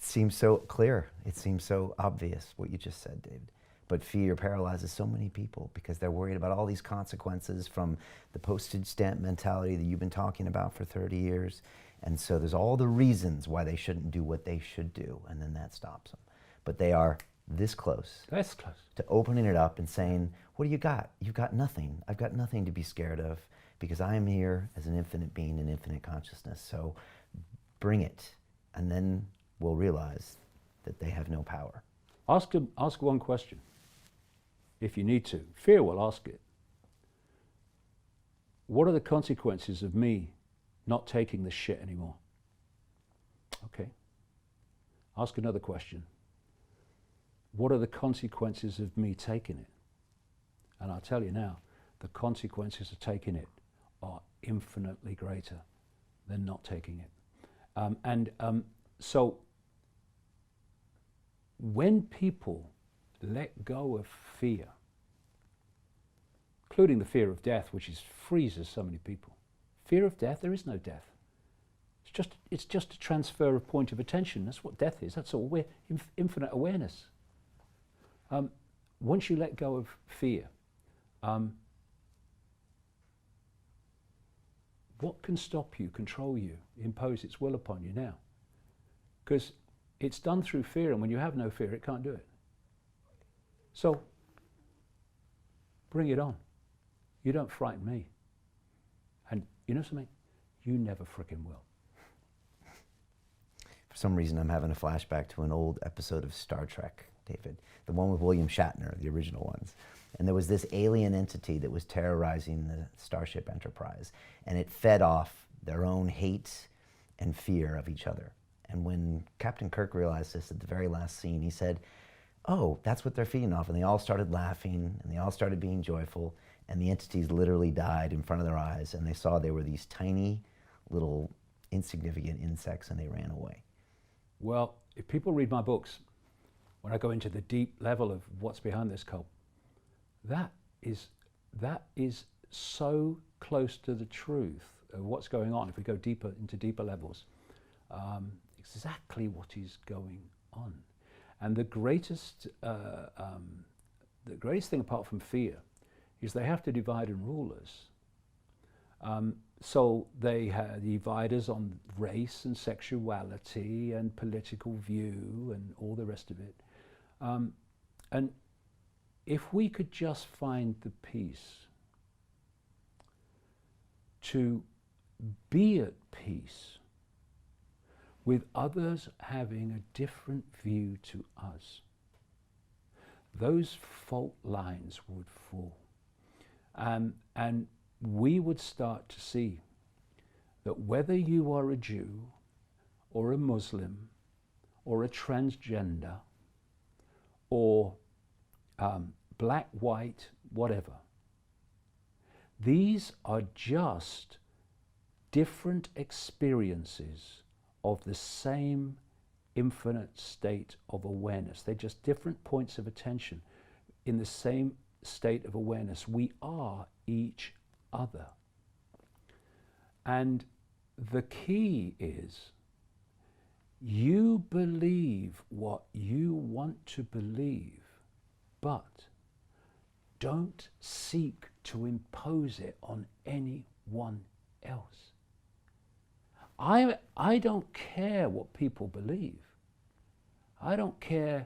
seems so clear. It seems so obvious what you just said, David. But fear paralyzes so many people because they're worried about all these consequences from the postage stamp mentality that you've been talking about for 30 years. And so there's all the reasons why they shouldn't do what they should do, and then that stops them. But they are this close. That's close. To opening it up and saying, what do you got? You've got nothing. I've got nothing to be scared of because I am here as an infinite being in infinite consciousness. So bring it, and then we'll realize that they have no power. Ask one question, if you need to. Fear will ask it. What are the consequences of me not taking this shit anymore? Okay. Ask another question. What are the consequences of me taking it? And I'll tell you now, the consequences of taking it are infinitely greater than not taking it. So when people let go of fear, including the fear of death, which freezes so many people. Fear of death, there is no death. It's just a transfer of point of attention. That's what death is. That's all. We're infinite awareness. Once you let go of fear, what can stop you, control you, impose its will upon you now? Because it's done through fear, and when you have no fear, it can't do it. So, bring it on. You don't frighten me. And you know something? You never frickin' will. For some reason, I'm having a flashback to an old episode of Star Trek, David. The one with William Shatner, the original ones. And there was this alien entity that was terrorizing the Starship Enterprise. And it fed off their own hate and fear of each other. And when Captain Kirk realized this at the very last scene, he said, oh, that's what they're feeding off. And they all started laughing, and they all started being joyful. And the entities literally died in front of their eyes. And they saw they were these tiny, little, insignificant insects, and they ran away. Well, if people read my books, when I go into the deep level of what's behind this cult, that is so close to the truth of what's going on. If we go deeper into deeper levels, exactly what is going on. And the greatest thing apart from fear is they have to divide and rule us. So they divide us on race and sexuality and political view and all the rest of it. And if we could just find the peace to be at peace with others having a different view to us, those fault lines would fall. And we would start to see that whether you are a Jew or a Muslim or a transgender or black, white, whatever, these are just different experiences of the same infinite state of awareness. They're just different points of attention in the same state of awareness. We are each other. And the key is you believe what you want to believe, but don't seek to impose it on anyone else. I don't care what people believe. I don't care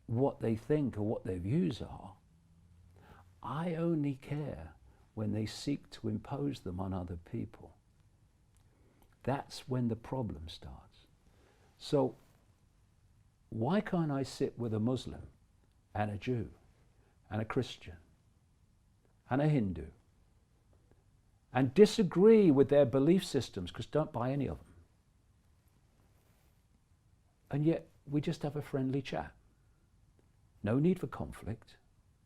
what they think or what their views are. I only care when they seek to impose them on other people. That's when the problem starts. So why can't I sit with a Muslim and a Jew and a Christian and a Hindu and disagree with their belief systems, because don't buy any of them, and yet we just have a friendly chat? No need for conflict,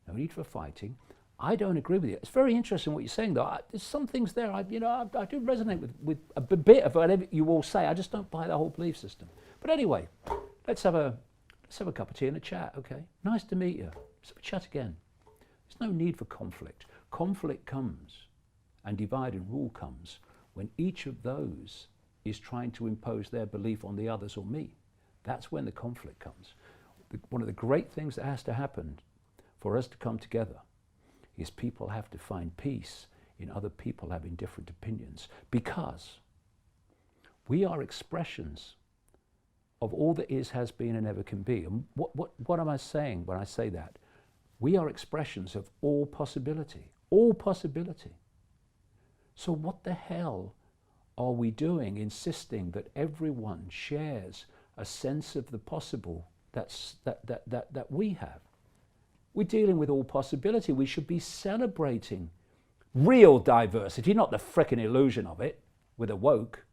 no need for fighting. I don't agree with you. It's very interesting what you're saying, though. There's some things there, I do resonate with a bit of whatever you all say. I just don't buy the whole belief system. But anyway, let's have a cup of tea and a chat, okay? Nice to meet you. Let's have a chat again. There's no need for conflict. Conflict comes, and divide and rule comes, when each of those is trying to impose their belief on the others or me. That's when the conflict comes. One of the great things that has to happen for us to come together is people have to find peace in other people having different opinions, because we are expressions of all that is, has been, and ever can be. And what am I saying when I say that? We are expressions of all possibility, all possibility. So what the hell are we doing insisting that everyone shares a sense of the possible that we have? We're dealing with all possibility. We should be celebrating real diversity, not the frickin' illusion of it with a woke.